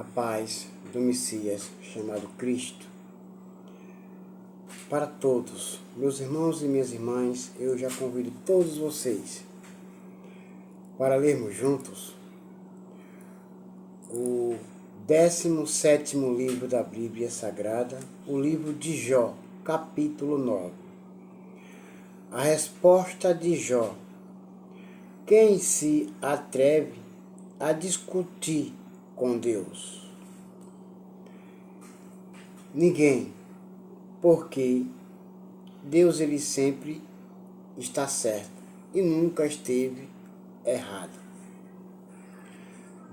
a paz do Messias chamado Cristo. Para todos, meus irmãos e minhas irmãs, eu já convido todos vocês para lermos juntos o 17º livro da Bíblia Sagrada, o livro de Jó, capítulo 9. A resposta de Jó. Quem se atreve a discutir com Deus? Ninguém, porque Deus ele sempre está certo e nunca esteve errado.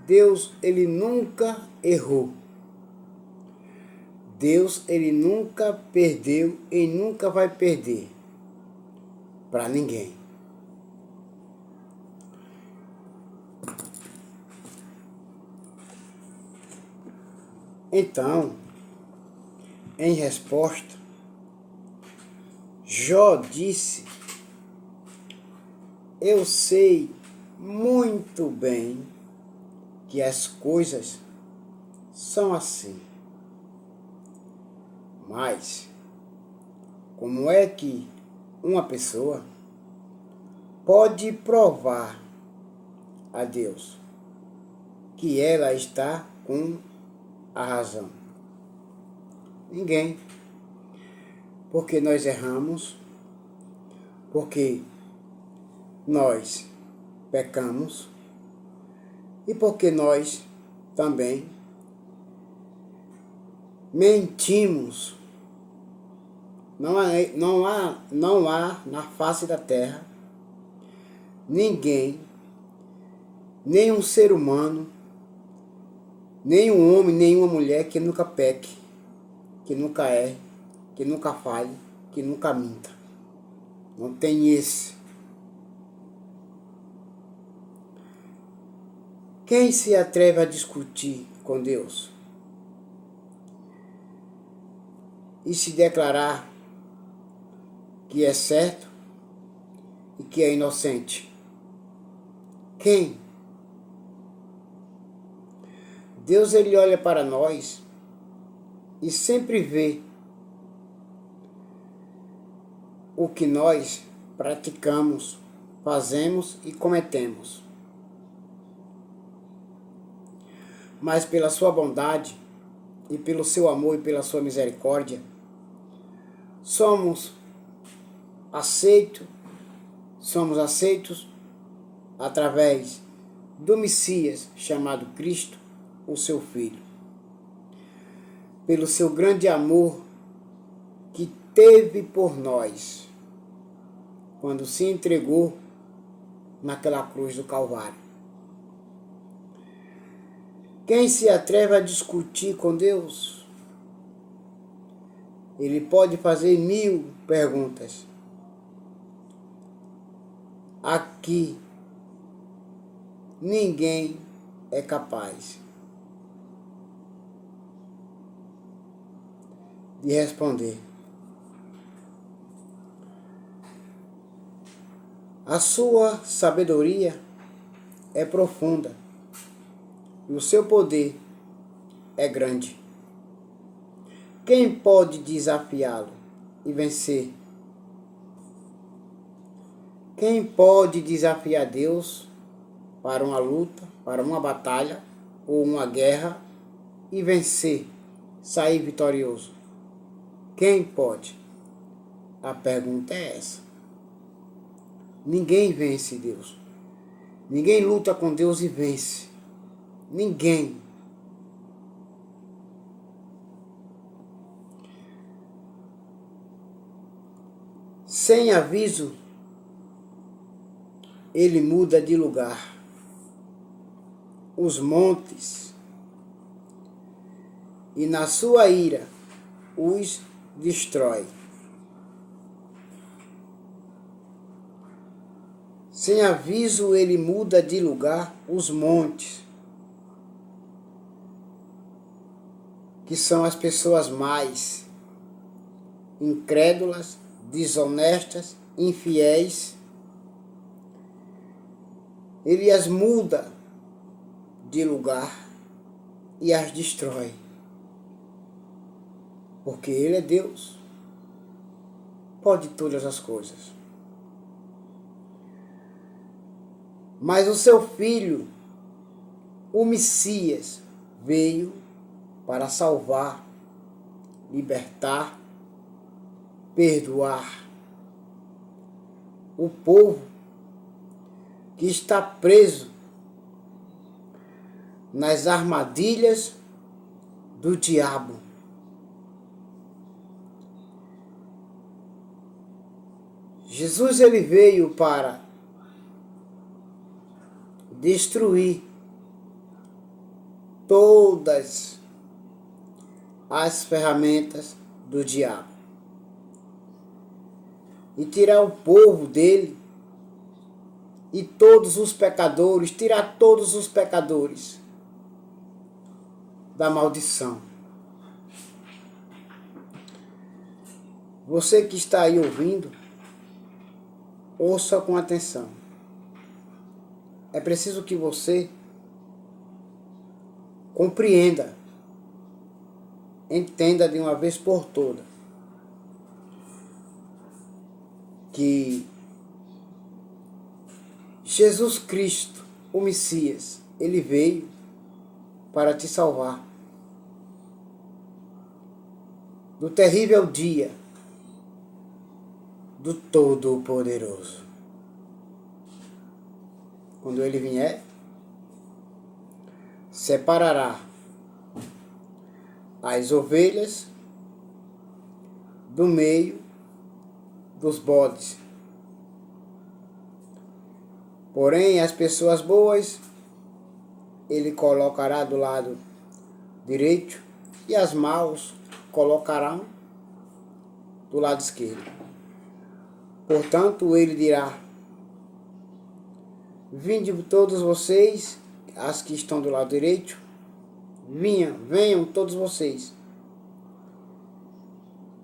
Deus ele nunca errou. Deus ele nunca perdeu e nunca vai perder para ninguém. Então, em resposta, Jó disse: eu sei muito bem que as coisas são assim. Mas, como é que uma pessoa pode provar a Deus que ela está com a razão? Ninguém. Porque nós erramos, porque nós pecamos e porque nós também mentimos. Não há na face da terra ninguém, nenhum ser humano, nenhum homem, nenhuma mulher que nunca peque, que nunca erre, que nunca falhe, que nunca minta. Não tem esse. Quem se atreve a discutir com Deus e se declarar que é certo e que é inocente? Quem? Deus ele olha para nós e sempre vê o que nós praticamos, fazemos e cometemos. Mas pela sua bondade e pelo seu amor e pela sua misericórdia, somos aceitos através do Messias chamado Cristo, o seu Filho. Pelo seu grande amor que teve por nós, quando se entregou naquela cruz do Calvário. Quem se atreve a discutir com Deus? Ele pode fazer 1000 perguntas. Aqui, ninguém é capaz de responder. A sua sabedoria é profunda e o seu poder é grande. Quem pode desafiá-lo e vencer? Quem pode desafiar Deus para uma luta, para uma batalha ou uma guerra e vencer, sair vitorioso? Quem pode? A pergunta é essa. Ninguém vence Deus. Ninguém luta com Deus e vence. Ninguém. Sem aviso, ele muda de lugar. Os montes, e na sua ira os destrói. Sem aviso, ele muda de lugar os montes, que são as pessoas mais incrédulas, desonestas, infiéis. Ele as muda de lugar e as destrói. Porque Ele é Deus. Pode todas as coisas. Mas o seu Filho, o Messias, veio para salvar, libertar, perdoar o povo que está preso nas armadilhas do diabo. Jesus, ele veio para destruir todas as ferramentas do diabo e tirar o povo dele e todos os pecadores, tirar todos os pecadores da maldição. Você que está aí ouvindo, ouça com atenção. É preciso que você compreenda, entenda de uma vez por toda que Jesus Cristo, o Messias, ele veio para te salvar do terrível dia do Todo-Poderoso. Quando ele vier, separará as ovelhas do meio dos bodes. Porém, as pessoas boas, ele colocará do lado direito e as maus colocarão do lado esquerdo. Portanto, ele dirá: vinde todos vocês, as que estão do lado direito, venham todos vocês,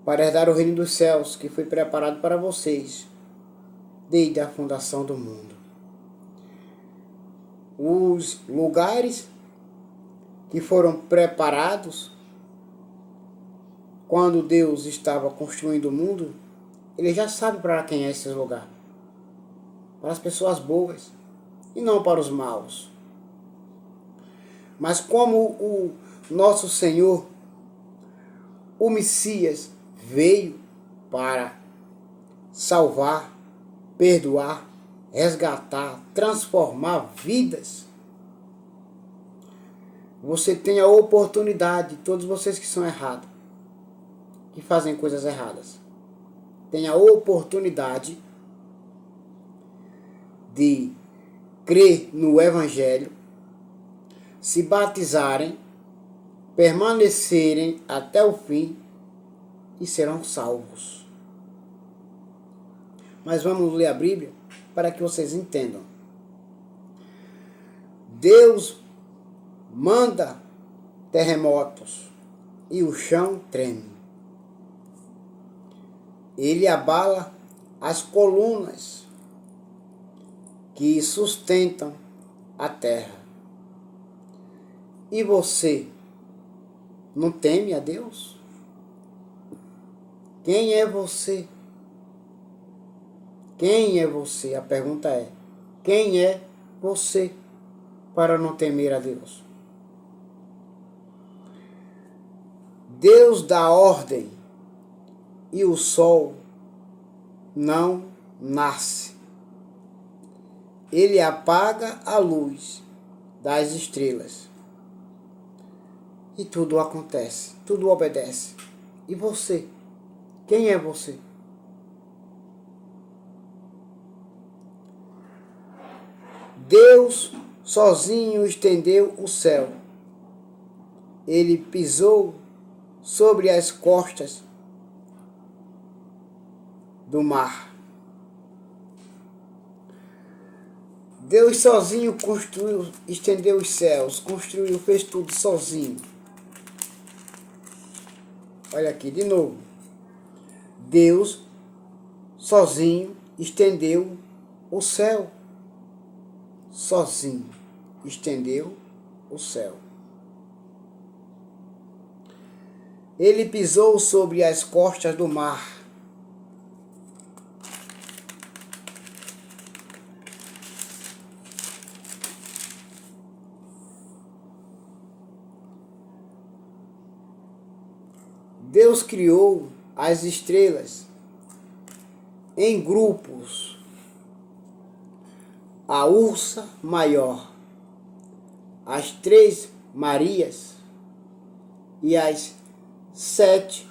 para herdar o reino dos céus, que foi preparado para vocês, desde a fundação do mundo. Os lugares que foram preparados quando Deus estava construindo o mundo, ele já sabe para quem é esse lugar. Para as pessoas boas e não para os maus. Mas como o nosso Senhor, o Messias, veio para salvar, perdoar, resgatar, transformar vidas, você tem a oportunidade, todos vocês que são errados, que fazem coisas erradas, tem a oportunidade de crer no Evangelho, se batizarem, permanecerem até o fim e serão salvos. Mas vamos ler a Bíblia para que vocês entendam. Deus manda terremotos e o chão treme. Ele abala as colunas que sustentam a terra. E você não teme a Deus? Quem é você? Quem é você? A pergunta é: quem é você para não temer a Deus? Deus dá ordem e o sol não nasce. Ele apaga a luz das estrelas. E tudo acontece, tudo obedece. E você? Quem é você? Deus sozinho estendeu o céu. Ele pisou sobre as costas do mar. Deus sozinho construiu, estendeu os céus, construiu, fez tudo sozinho. Olha aqui de novo. Deus sozinho estendeu o céu. Sozinho estendeu o céu. Ele pisou sobre as costas do mar. Deus criou as estrelas em grupos. A Ursa Maior, as 3 Marias e as 7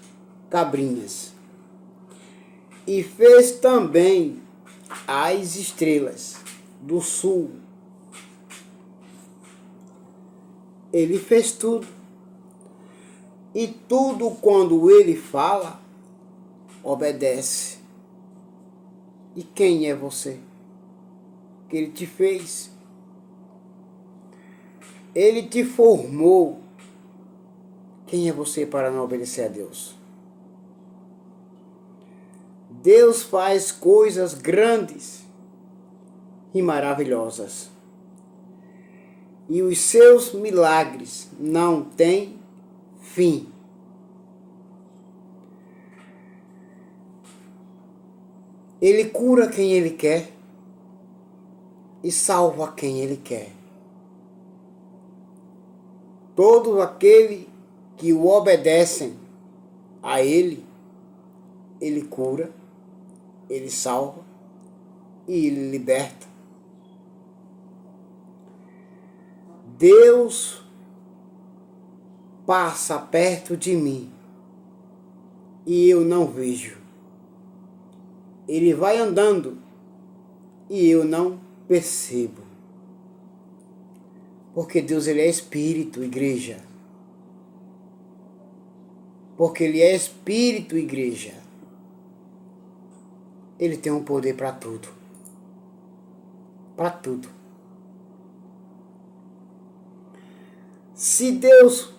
Cabrinhas. E fez também as estrelas do sul. Ele fez tudo. E tudo quando ele fala, obedece. E quem é você? Que ele te fez. Ele te formou. Quem é você para não obedecer a Deus? Deus faz coisas grandes e maravilhosas. E os seus milagres não têm fim. Ele cura quem ele quer e salva quem ele quer. Todos aqueles que o obedecem a ele, ele cura, ele salva e ele liberta. Deus passa perto de mim e eu não vejo. Ele vai andando e eu não percebo. Porque Deus, ele é espírito, igreja. Porque ele é espírito, igreja. Ele tem um poder para tudo. Para tudo. Se Deus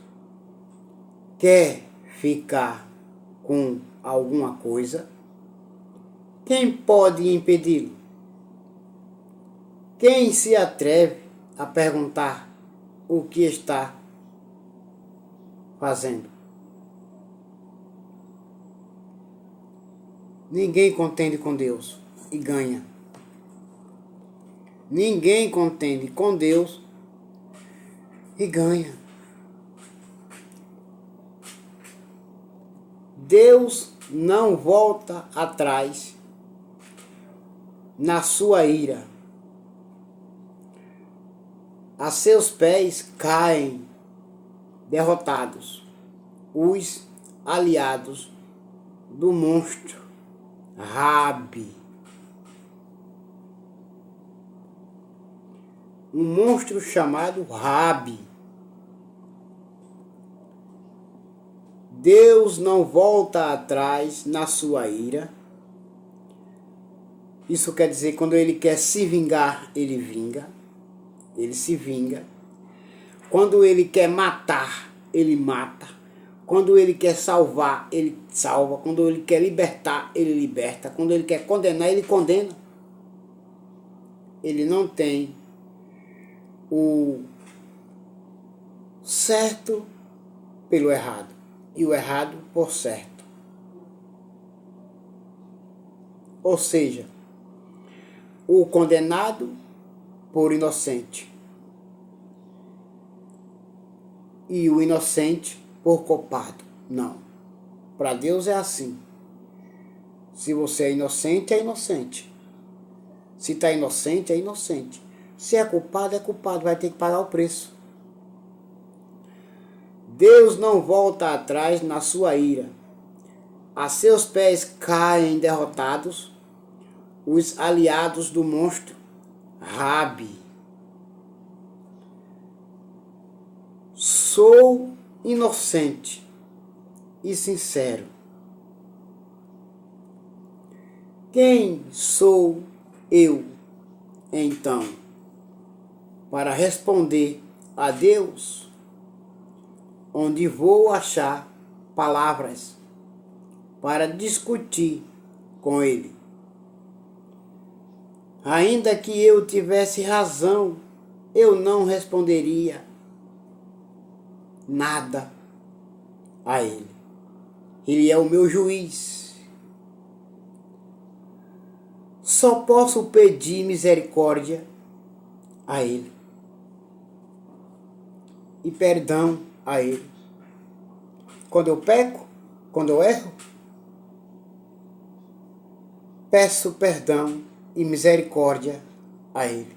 quer ficar com alguma coisa, quem pode impedi-lo? Quem se atreve a perguntar o que está fazendo? Ninguém contende com Deus e ganha. Ninguém contende com Deus e ganha. Deus não volta atrás na sua ira. A seus pés caem derrotados os aliados do monstro Rabi. Um monstro chamado Rabi. Deus não volta atrás na sua ira. Isso quer dizer, quando ele quer se vingar, ele vinga. Ele se vinga. Quando ele quer matar, ele mata. Quando ele quer salvar, ele salva. Quando ele quer libertar, ele liberta. Quando ele quer condenar, ele condena. Ele não tem o certo pelo errado e o errado por certo. Ou seja, o condenado por inocente e o inocente por culpado. Não. Para Deus é assim. Se você é inocente, é inocente. Se está inocente, é inocente. Se é culpado, vai ter que pagar o preço. Deus não volta atrás na sua ira. A seus pés caem derrotados os aliados do monstro Rabi. Sou inocente e sincero. Quem sou eu, então, para responder a Deus? Onde vou achar palavras para discutir com Ele? Ainda que eu tivesse razão, eu não responderia nada a Ele. Ele é o meu juiz. Só posso pedir misericórdia a Ele e perdão a Ele. Quando eu peco, quando eu erro, peço perdão e misericórdia a Ele.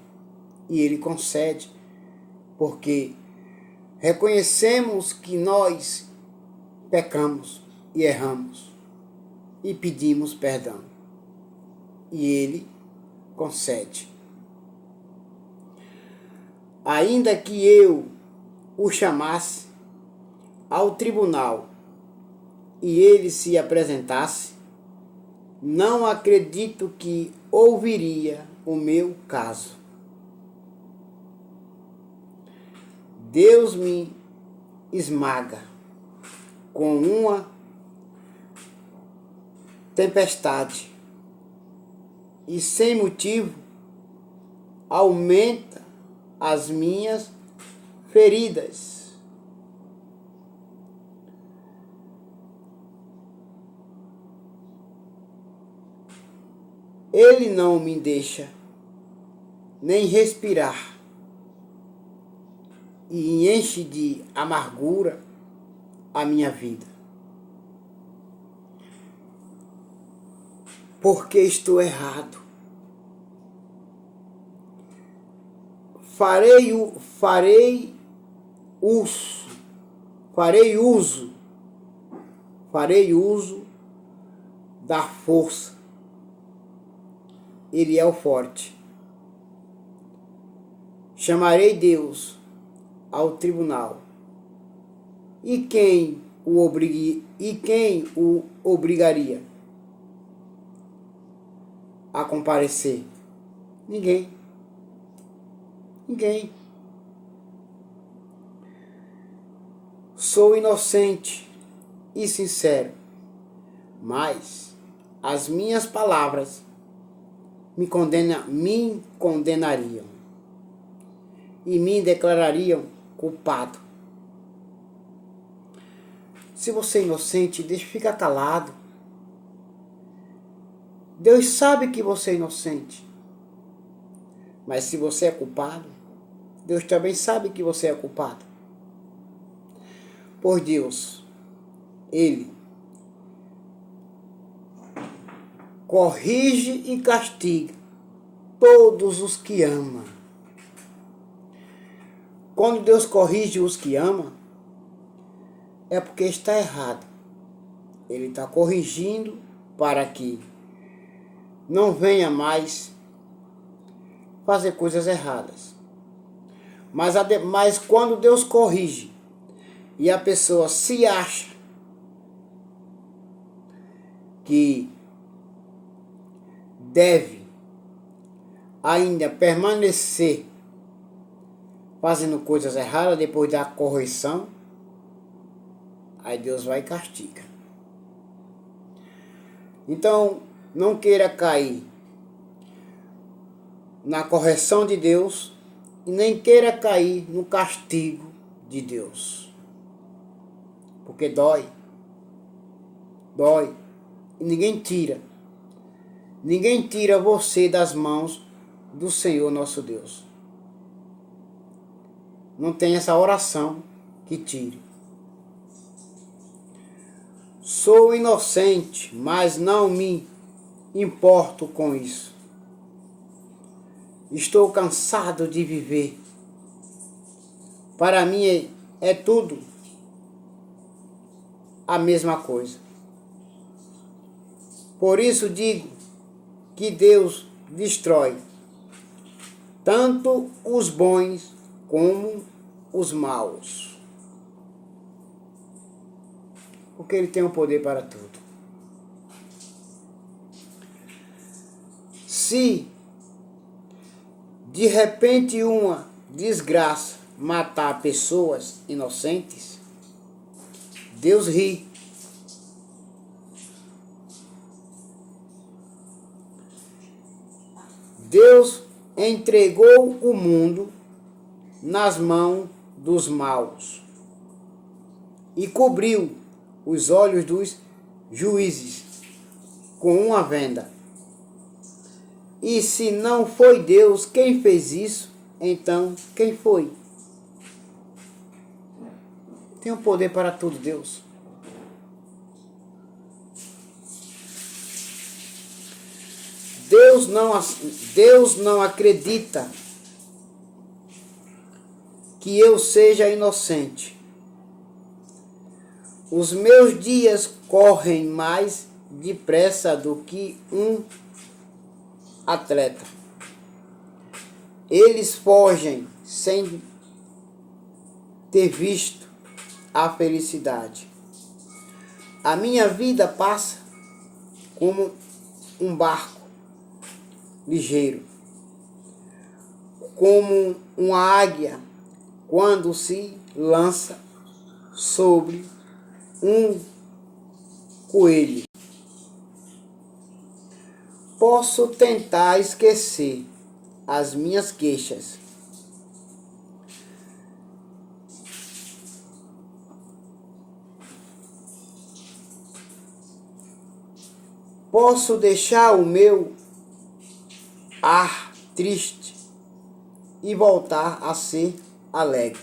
E Ele concede, porque reconhecemos que nós pecamos e erramos e pedimos perdão. E Ele concede. Ainda que eu o chamasse ao tribunal e ele se apresentasse, não acredito que ouviria o meu caso. Deus me esmaga com uma tempestade e sem motivo aumenta as minhas feridas. Ele não me deixa nem respirar e enche de amargura a minha vida. Porque estou errado. Farei uso da força. Ele é o forte. Chamarei Deus ao tribunal. E quem o obrigaria a comparecer? Ninguém. Ninguém. Sou inocente e sincero, mas as minhas palavras me condenariam e me declarariam culpado. Se você é inocente, fica calado. Deus sabe que você é inocente. Mas se você é culpado, Deus também sabe que você é culpado. Por Deus, Ele corrige e castiga todos os que ama. Quando Deus corrige os que ama, é porque está errado. Ele está corrigindo para que não venha mais fazer coisas erradas. Mas quando Deus corrige e a pessoa se acha que deve ainda permanecer fazendo coisas erradas depois da correção, aí Deus vai e castiga. Então, não queira cair na correção de Deus e nem queira cair no castigo de Deus. Porque dói. Dói. E ninguém tira. Ninguém tira você das mãos do Senhor nosso Deus. Não tem essa oração que tire. Sou inocente, mas não me importo com isso. Estou cansado de viver. Para mim é tudo a mesma coisa. Por isso digo que Deus destrói tanto os bons como os maus. Porque Ele tem o poder para tudo. Se de repente uma desgraça matar pessoas inocentes, Deus ri. Deus entregou o mundo nas mãos dos maus e cobriu os olhos dos juízes com uma venda. E se não foi Deus quem fez isso, então quem foi? Tem o poder para tudo, Deus. Deus não acredita que eu seja inocente. Os meus dias correm mais depressa do que um atleta. Eles fogem sem ter visto a felicidade. A minha vida passa como um barco ligeiro, como uma águia quando se lança sobre um coelho. Posso tentar esquecer as minhas queixas. Posso deixar o meu ar triste e voltar a ser alegre.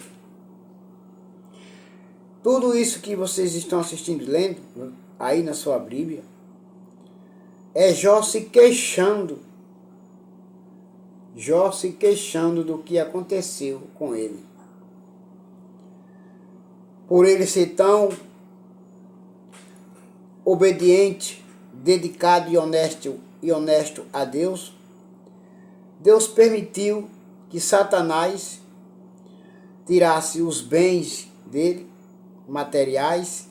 Tudo isso que vocês estão assistindo e lendo aí na sua Bíblia é Jó se queixando. Jó se queixando do que aconteceu com ele. Por ele ser tão obediente, dedicado e honesto a Deus, Deus permitiu que Satanás tirasse os bens dele, materiais,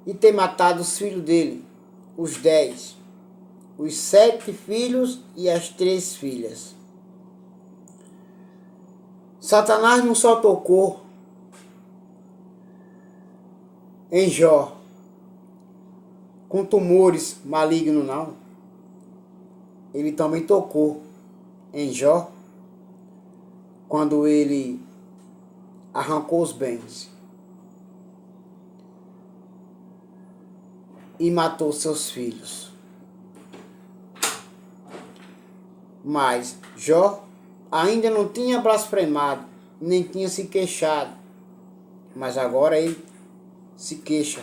e ter matado os filhos dele, os 10, os 7 filhos e as 3 filhas. Satanás não só tocou em Jó com tumores malignos, não. Ele também tocou em Jó quando ele arrancou os bens e matou seus filhos. Mas Jó ainda não tinha blasfemado, nem tinha se queixado. Mas agora ele se queixa.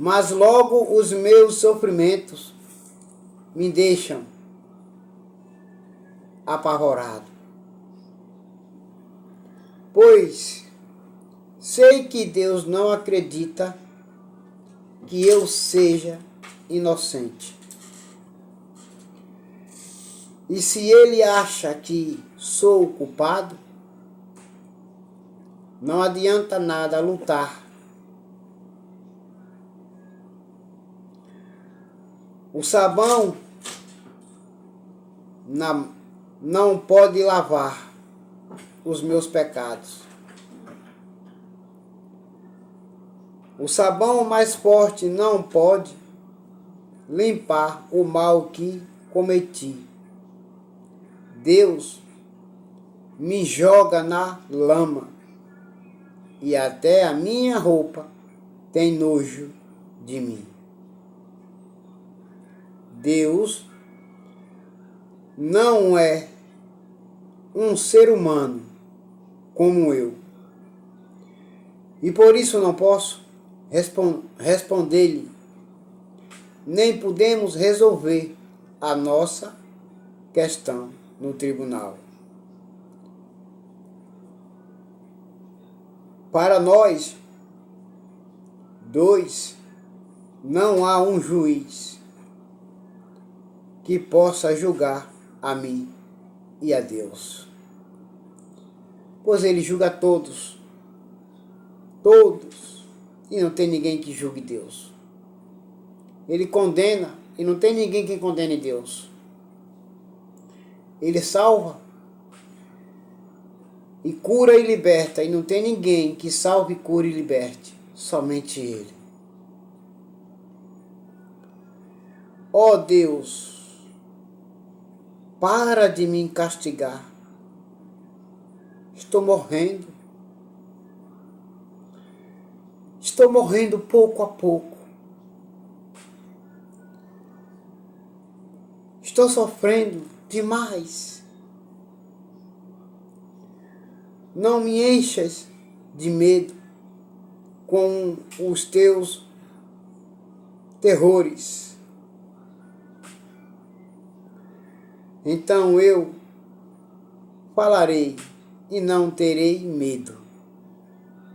Mas logo os meus sofrimentos me deixam apavorado. Pois sei que Deus não acredita que eu seja inocente. E se ele acha que sou o culpado, não adianta nada lutar. O sabão não pode lavar os meus pecados. O sabão mais forte não pode limpar o mal que cometi. Deus me joga na lama e até a minha roupa tem nojo de mim. Deus não é um ser humano como eu. E por isso não posso responder-lhe, nem podemos resolver a nossa questão no tribunal. Para nós dois, não há um juiz que possa julgar a mim e a Deus. Pois ele julga todos, e não tem ninguém que julgue Deus. Ele condena e não tem ninguém que condene Deus. Ele salva e cura e liberta, e não tem ninguém que salve, cure e liberte, somente Ele. Ó Deus, para de me castigar. Estou morrendo. Estou morrendo pouco a pouco. Estou sofrendo demais. Não me enchas de medo com os teus terrores. Então eu falarei e não terei medo,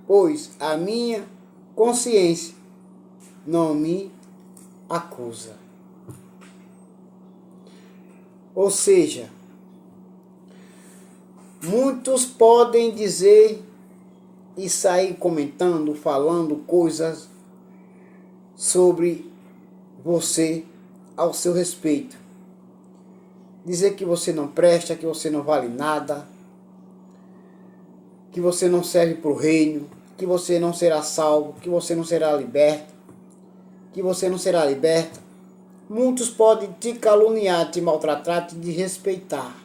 pois a minha consciência não me acusa. Ou seja, muitos podem dizer e sair comentando, falando coisas sobre você ao seu respeito. Dizer que você não presta, que você não vale nada, que você não serve para o reino, que você não será salvo, que você não será liberto, que você não será liberta. Muitos podem te caluniar, te maltratar, te desrespeitar.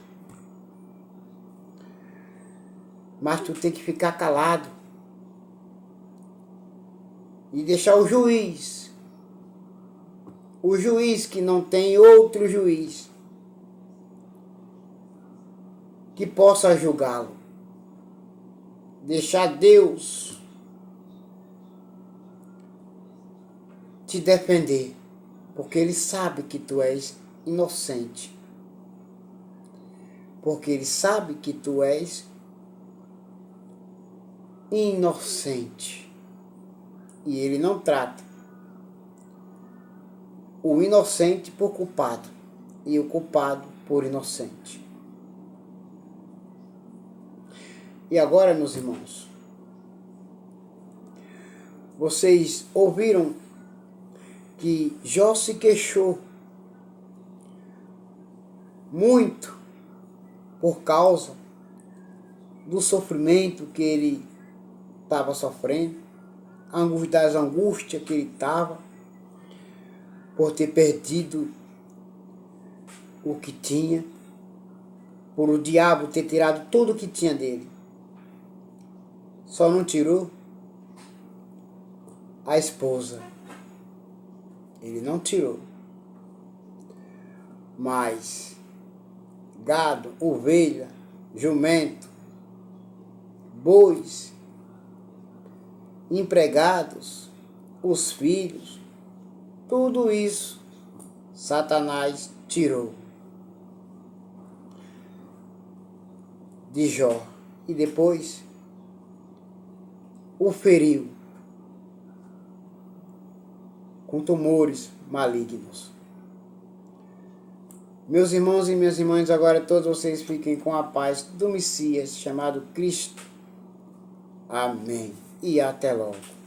Mas tu tem que ficar calado e deixar o juiz que não tem outro juiz que possa julgá-lo. Deixar Deus te defender, porque Ele sabe que tu és inocente. Porque Ele sabe que tu és inocente. E Ele não trata o inocente por culpado e o culpado por inocente. E agora, meus irmãos, vocês ouviram que Jó se queixou muito por causa do sofrimento que ele estava sofrendo, das angústias que ele estava por ter perdido o que tinha, por o diabo ter tirado tudo o que tinha dele. Só não tirou a esposa. Ele não tirou. Mas gado, ovelha, jumento, bois, empregados, os filhos, tudo isso Satanás tirou de Jó e depois o feriu com tumores malignos. Meus irmãos e minhas irmãs, agora todos vocês fiquem com a paz do Messias chamado Cristo. Amém. E até logo.